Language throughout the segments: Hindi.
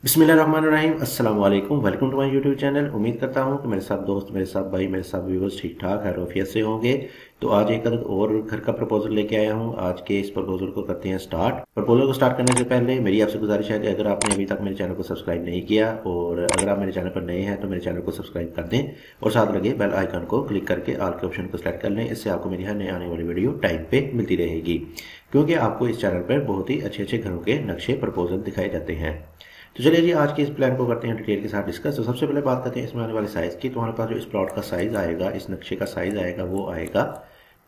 बिस्मिल्लाहिर्रहमानिर्रहीम अस्सलाम वालेकुम। Welcome to my YouTube channel. उम्मीद करता हूँ कि मेरे साथ दोस्त, मेरे साथ भाई, मेरे साथ व्यूवर्स ठीक ठाक खैरियत से होंगे। तो आज एक अदद और घर का प्रपोजल लेके आया हूँ। आज के इस प्रपोजल को करते हैं स्टार्ट। प्रपोजल को स्टार्ट करने से पहले मेरी आपसे गुजारिश है कि अगर आपने अभी तक मेरे चैनल को सब्सक्राइब नहीं किया और अगर आप मेरे चैनल पर नए हैं तो मेरे चैनल को सब्सक्राइब कर दें और साथ लगे बेल आइकन को क्लिक करके ऑल के ऑप्शन को सिलेक्ट कर लें। इससे आपको मेरी हर नई आने वाली वीडियो टाइम पे मिलती रहेगी, क्योंकि आपको इस चैनल पर बहुत ही अच्छे अच्छे घरों के नक्शे प्रपोजल दिखाए जाते हैं। तो चलिए जी, आज के इस प्लान को करते हैं डिटेल के साथ डिस्कस। तो सबसे पहले बात करते हैं इसमें आने वाली साइज़ की। तो हमारे पास जो इस प्लॉट का साइज़ आएगा, इस नक्शे का साइज़ आएगा, वो आएगा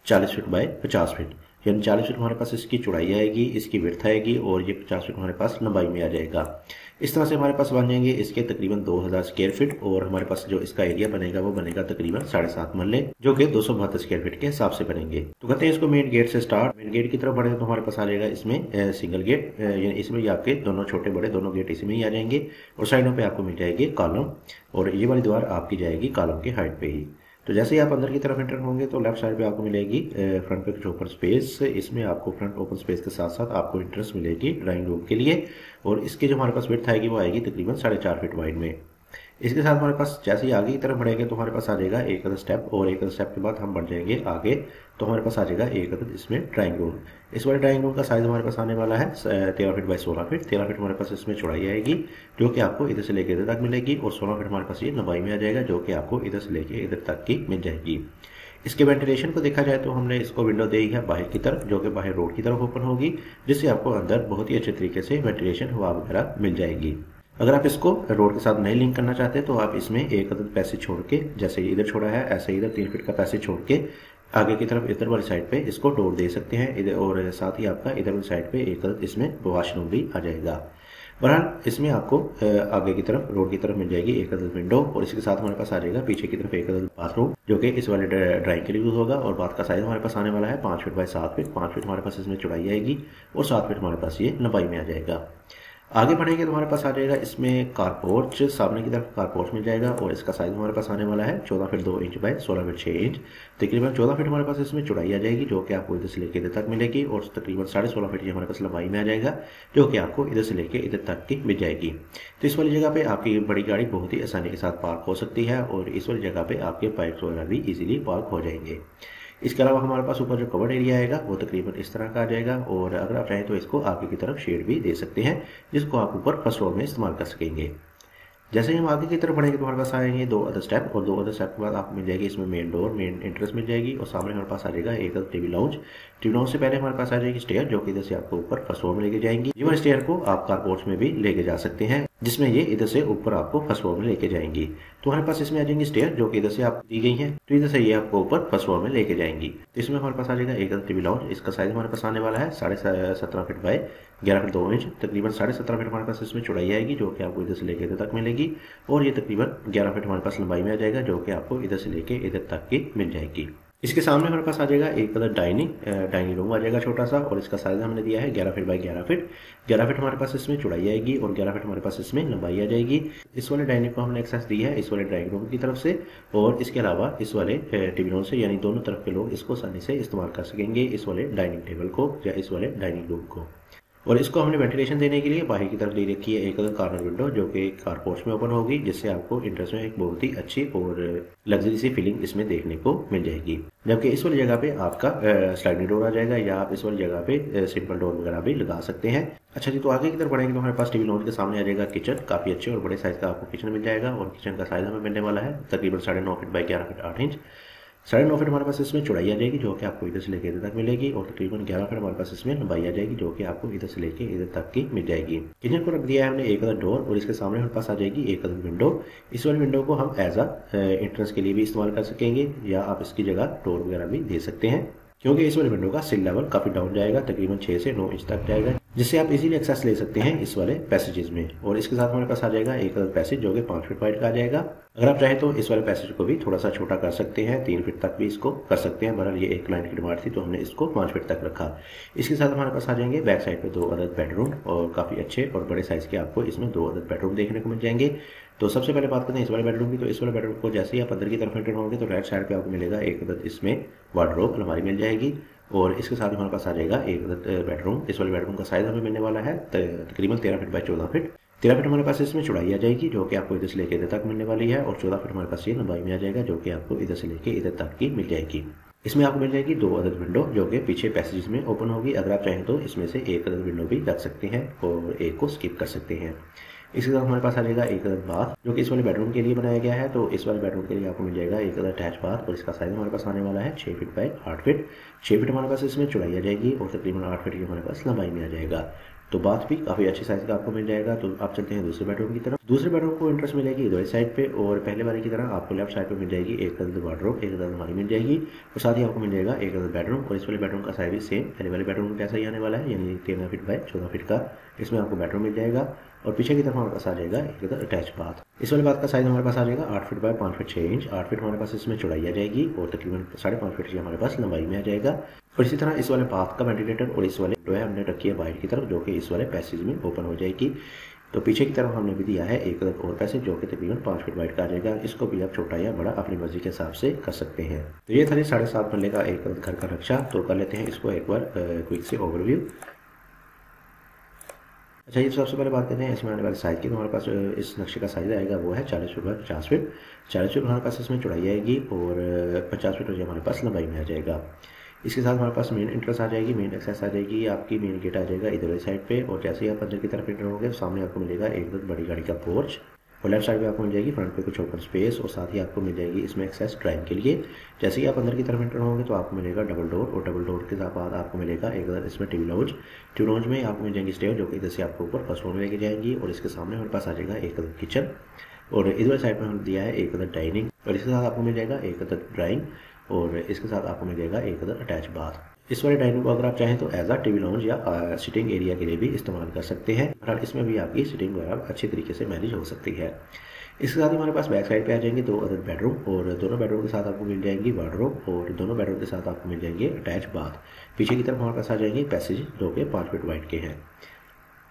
40 फीट बाय 50 फीट, यानी 40 फीट हमारे पास इसकी चौड़ाई आएगी, इसकी विड्थ आएगी और ये 50 फीट हमारे पास लंबाई में आ जाएगा। इस तरह से हमारे पास बन जाएंगे इसके तकरीबन 2000 स्क्वायर फीट और हमारे पास जो इसका एरिया बनेगा वो बनेगा तकरीबन 7.5 मरले, जो कि 272 स्क्वायर फीट के हिसाब से बनेंगे। तो कहते हैं इसको मेन गेट से स्टार्ट। मेन गेट की तरफ बढ़े तो हमारे पास आ जाएगा इसमें सिंगल गेट, यानी इसमें ये आपके दोनों छोटे बड़े दोनों गेट इसमें ही आ जाएंगे और साइडों पे आपको मिल जाएगी कॉलम और ये वाली दीवार आपकी जाएगी कॉलम के हाइट पे ही। तो जैसे ही आप अंदर की तरफ एंटर होंगे तो लेफ्ट साइड पे आपको मिलेगी फ्रंट पे कुछ ओपन स्पेस। इसमें आपको फ्रंट ओपन स्पेस के साथ साथ आपको इंट्रेंस मिलेगी ड्राइंग रूम के लिए और इसकी जो हमारे पास विड्थ आएगी वो आएगी तकरीबन 4.5 फीट वाइड में। इसके साथ हमारे पास जैसे ही आगे की तरफ बढ़ेंगे तो हमारे पास आ जाएगा एक अदद स्टेप और एक अदद स्टेप के बाद हम बढ़ जाएंगे आगे तो हमारे पास आ जाएगा एक अदद इसमें ड्राइंग रूम। इस वाले ड्राइंग रूम का साइज हमारे पास आने वाला है 13 फीट बाई 16 फीट। 13 फीट हमारे पास इसमें चौड़ाई आएगी जो कि आपको इधर से लेकर इधर तक मिलेगी और 16 फीट हमारे पास ये लंबाई में आ जाएगा जो कि आपको इधर से लेकर इधर तक की मिल जाएगी। इसके वेंटिलेशन को देखा जाए तो हमने इसको विंडो दी है बाहर की तरफ, जो कि बाहर रोड की तरफ ओपन होगी, जिससे आपको अंदर बहुत ही अच्छे तरीके से वेंटिलेशन हवा वगैरह मिल जाएगी। अगर आप इसको रोड के साथ नहीं लिंक करना चाहते तो आप इसमें एक अदद पैसेज छोड़ के, जैसे इधर छोड़ा है ऐसे इधर 3 फीट का पैसेज छोड़ के आगे की तरफ इधर वाली साइड पे इसको डोर दे सकते हैं इधर, और साथ ही आपका इधर वाली साइड पे एक अदद इसमें वॉशरूम भी आ जाएगा। बहरहाल इसमें आपको आगे की तरफ रोड की तरफ मिल जाएगी एक अदद विंडो और इसके साथ हमारे पास आ जाएगा पीछे की तरफ एक अदद बाथरूम, जो कि इस वाले ड्राइंग के लिए यूज होगा। और बाथ का साइज हमारे पास आने वाला है 5 फीट बाई 7 फीट। 5 फीट हमारे पास इसमें चौड़ाई आएगी और 7 फीट हमारे पास ये लंबाई में आ जाएगा। आगे बढ़ेंगे तो हमारे पास आ जाएगा इसमें कारपोर्च, सामने की तरफ कारपोर्च मिल जाएगा और इसका साइज हमारे पास आने वाला है 14 feet 2 inch by 16 feet 6 inch. तकरीबन 14 फीट हमारे पास इसमें चौड़ाई आ जाएगी जो कि आपको इधर से लेकर इधर तक मिलेगी और तकरीबन 16.5 फीट ये हमारे पास लंबाई में आ जाएगा जो कि आपको इधर से लेकर इधर तक की मिल जाएगी। तो इस वाली जगह पे आपकी बड़ी गाड़ी बहुत ही आसानी के साथ पार्क हो सकती है और इस वाली जगह पे आपके बाइक्स वगैरह भी इजीली पार्क हो जाएंगे। इसके अलावा हमारे पास ऊपर जो कवर्ड एरिया आएगा वो तकरीबन इस तरह का आ जाएगा और अगर आप चाहें तो इसको आगे की तरफ शेड भी दे सकते हैं, जिसको आप ऊपर फर्स्ट फ्लोर में इस्तेमाल कर सकेंगे। जैसे ही हम आगे की तरफ बढ़ेंगे तो हमारे पास आएंगे 2 अदर स्टेप और 2 अदर स्टेप के बाद आपको मिल जाएगी इसमें मेन डोर, मेन एंट्रेंस मिल जाएगी और सामने हमारे पास आ जाएगा एक other TV lounge. TV lounge से पहले हमारे पास आ जाएगी स्टेयर, जो कि इधर से आपको ऊपर फर्स्ट फ्लोर में लेके जाएंगी। इवन स्टेयर को आप कारपोर्च में भी लेके जा सकते हैं, जिसमें ये इधर से ऊपर आपको फर्स्ट फ्लोर में लेके जाएंगी। तो हमारे पास इसमें आ जाएंगी स्टेयर जो कि इधर से आपको दी गई है, तो इधर से ये आपको ऊपर फर्स्ट फ्लोर में लेके जाएंगी। तो इसमें हमारे पास आ जाएगा एक टीवी लाउंज। इसका साइज हमारे पास आने वाला है 17.5 फीट बाय 11 फीट 2 इंच। तकरीबन 17.5 फीट हमारे पास इसमें चौड़ाई आएगी जो कि आपको इधर से लेके इधर तक मिलेगी और ये तकरीबन 11 फीट हमारे पास लंबाई में आ जाएगा जो कि आपको इधर से लेके इधर तक की मिल जाएगी। इसके सामने हमारे पास आ जाएगा एक अदर डाइनिंग रूम आ जाएगा छोटा सा और इसका साइज हमने दिया है 11 फीट बाई 11 फीट। 11 फीट हमारे पास इसमें चौड़ाई आएगी और 11 फीट हमारे पास इसमें लंबाई आ जाएगी। इस वाले डाइनिंग को हमने एक्सेस दी है इस वाले ड्राइंग रूम की तरफ से और इसके अलावा इस वाले टीवी रूम से, यानी दोनों तरफ के लोग इसको आसानी से इस्तेमाल कर सकेंगे, इस वाले डाइनिंग टेबल को या इस वाले डाइनिंग रूम को। और इसको हमने वेंटिलेशन देने के लिए बाहर की तरफ दे रखी है एक अदर कॉर्नर विंडो जो कि कारपोर्च में ओपन होगी, जिससे आपको इंटरेस्ट में एक बहुत ही अच्छी और लग्जरी सी फीलिंग इसमें देखने को मिल जाएगी। जबकि इस वाली जगह पे आपका स्लाइडिंग डोर आ जाएगा या आप इस वाली जगह पे सिंपल डोर वगैरह भी लगा सकते हैं। अच्छा जी, तो आगे की तरफ बढ़ेंगे तो हमारे पास टीवी लॉन्च के सामने आ जाएगा किचन। काफी अच्छे और बड़े साइज का आपको किचन मिल जाएगा और किचन का साइज हमें मिलने वाला है तकरीबन 9.5 feet by 11 feet 8 inch. 9.5 feet हमारे पास इसमें चौड़ाई आ जाएगी जो कि आपको इधर से लेकर इधर तक मिलेगी और तकरीबन 11 फीट हमारे पास इसमें लंबाई आ जाएगी जो कि आपको इधर से लेकर इधर तक की मिल जाएगी। किचन को रख दिया है हमने एक अदर डोर और इसके सामने हमारे पास आ जाएगी एक अदर विंडो। इस वाली विंडो को हम एज अ एंट्रेंस के लिए भी इस्तेमाल कर सकेंगे या आप इसकी जगह डोर वगैरह भी दे सकते हैं, क्योंकि इस वाले विंडो का सिल लेवल काफी डाउन जाएगा, तकरीबन 6 से 9 इंच तक जाएगा, जिससे आप इजीली एक्सेस ले सकते हैं इस वाले पैसेजेस में। और इसके साथ हमारे पास आ जाएगा एक अदर पैसेज जो कि 5 फीट वाइड का आ जाएगा। अगर आप चाहें तो इस वाले पैसेज को भी थोड़ा सा छोटा कर सकते हैं, 3 फीट तक भी इसको कर सकते हैं। बहरहाल ये एक क्लाइंट की डिमांड थी तो हमने इसको 5 फीट तक रखा। इसके साथ हमारे पास आ जाएंगे बैक साइड पे 2 अदर बेडरूम और काफी अच्छे और बड़े साइज के आपको इसमें 2 अदर बेडरूम देखने को मिल जाएंगे। तो सबसे पहले बात करते हैं इस वाले बेडरूम की। तो इस वाले बेडरूम को जैसे ही आप अंदर की तरफ एंटर होंगे तो राइट साइड पे आपको मिलेगा एक अदर इसमें वार्डरोब अलमारी मिल जाएगी और इसके साथ हमारे पास आ जाएगा एक बेडरूम। इस वाले बेडरूम का साइज हमें मिलने वाला है तकरीबन 13 फीट बाय 14 फीट। 13 फीट हमारे पास इसमें चौड़ाई आ जाएगी जो कि आपको इधर से लेकर इधर तक मिलने वाली है, और 14 फीट हमारे पास ये लंबाई में आ जाएगा जो कि आपको इधर से लेकर इधर तक की मिल जाएगी। इसमें आपको मिल जाएगी 2 अदद विंडो जो कि पीछे पैसेज में ओपन होगी। अगर आप चाहें तो इसमें से 1 अदद विंडो भी रख सकते हैं और एक को स्किप कर सकते हैं। इसके साथ हमारे पास आ जाएगा 1 अदद बाथ जो कि इस वाले बेडरूम के लिए बनाया गया है। तो इस वाले बेडरूम के लिए आपको मिल जाएगा 1 अदद अटैच बाथ, और इसका साइज हमारे पास आने वाला है 6 फीट बाय 8 फीट। 6 फीट हमारे पास इसमें चौड़ाई आ जाएगी और तकरीबन 8 फीट की हमारे पास लंबाई में आ जाएगा। तो बाथ भी काफ़ी अच्छी साइज का आपको मिल जाएगा। तो आप चलते हैं दूसरे बेडरूम की तरफ। दूसरे बेडरूम को एंट्रेंस मिलेगी इधर साइड पे, और पहले वाले की तरह आपको लेफ्ट साइड पे मिल जाएगी 1 अदद वार्डरोब, 1 अदद अलमारी मिल जाएगी, और साथ ही आपको मिल जाएगा 1 अदद बेडरूम। और इस वाले बेडरूम का साइज भी सेम पहले वाले बेडरूम जैसा ही आने वाला है, यानी 13 फीट बाय 14 फीट का इसमें आपको बेडरूम मिल जाएगा। और पीछे की तरफ हमारे पास आ जाएगा 1 अदद अटैच बाथ। इस वाले बाथ का साइज हमारे पास आ जाएगा 8 feet by 5 feet 6 inch. 8 feet हमारे पास इसमें चौड़ाई आ जाएगी और तकरीबन 5.5 फीट की हमारे पास लंबाई में आ जाएगा। और इसी तरह इस वाले बाथ का वेंटिलेटर और इस वाले जो है हमने रखी है बाहर की तरफ जो कि इस वाले पैसेज में ओपन हो जाएगी। तो पीछे की तरफ हमने भी दिया है 1 अदद और पैसेज जो कि तकरीबन 5 फीट वाइड का आ जाएगा। इसको भी आप छोटा या बड़ा अपनी मर्जी के हिसाब से कर सकते हैं। तो ये था 7.5 मरले का 1 अदद घर का नक्शा। तो कर लेते हैं इसको एक बार क्विक से ओवरव्यू। अच्छा, ये सबसे पहले बात करते हैं इसमें आने वाले साइज़ की। तो हमारे पास इस नक्शे का साइज़ आएगा वो है 40 फीट बाय 50 फीट। 40 फीट हमारे पास इसमें चौड़ाई आएगी और 50 फीट हमारे पास लंबाई में आ जाएगा। इसके साथ हमारे पास मेन एंट्रेंस आ जाएगी, मेन एक्सेस आ जाएगी, आपकी मेन गेट आ जाएगा इधर वाली साइड पे। और जैसे ही आप अंदर की तरफ एंटर होंगे सामने आपको मिलेगा एक बड़ी गाड़ी का पोर्च, और लेफ्ट साइड पे आपको मिल जाएगी फ्रंट पे कुछ ओपन स्पेस, और साथ ही आपको मिल जाएगी इसमें एक्सेस ड्राइव के लिए। जैसे ही आप अंदर की तरफ एंटर होंगे तो आपको मिलेगा डबल डोर, और डबल डोर के बाद आपको मिलेगा एक इसमें टीवी लाउंज। टीवी लाउंज में आपको मिल जाएंगी स्टेयर जो कि इधर से आपको ऊपर फर्स्ट फ्लोर में लेके जाएंगी, और इसके सामने हमारे पास आ जाएगा एक अदद किचन, और इधर साइड में हमने दिया है एक अदद डाइनिंग, और इसके साथ आपको मिल जाएगा एक अदद ड्राइंग, और इसके साथ आपको मिल जाएगा एक अदद अटैच बाथ। इस वाले डाइनिंग को अगर आप चाहें तो एज अ टीवी लाउंज या सिटिंग एरिया के लिए भी इस्तेमाल कर सकते हैं। और इसमें भी आपकी सिटिंग वगैरह अच्छी तरीके से मैनेज हो सकती है। इसके साथ ही हमारे पास बैक साइड पे आ जाएंगे 2 अदद बेडरूम, और दोनों बेडरूम के साथ आपको मिल जाएंगी वार्डरोब, और दोनों बेडरूम के साथ आपको मिल जाएंगे अटैच बाथ। पीछे की तरफ हमारे पास आ जाएंगे पैसेज जो कि 5 फीट वाइड के हैं।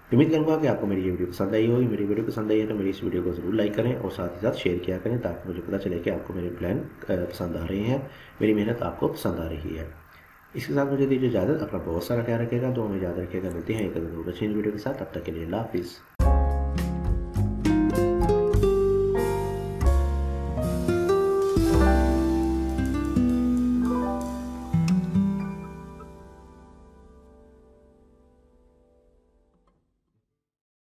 उम्मीद करूँगा कि आपको मेरी ये वीडियो पसंद आई होगी। मेरी वीडियो पसंद आई है तो मेरी इस वीडियो को ज़रूर लाइक करें और साथ ही साथ शेयर किया करें, ताकि मुझे पता चले कि आपको मेरे प्लान पसंद आ रहे हैं, मेरी मेहनत आपको पसंद आ रही है। इसके साथ मुझे दीजिए इजाज़त। अपना बहुत सारा ख्याल रखेगा, तो हमें याद रखिएगा। मिलते हैं एक और अच्छी वीडियो के साथ। तब तक के लिए अल्लाह हाफिज़।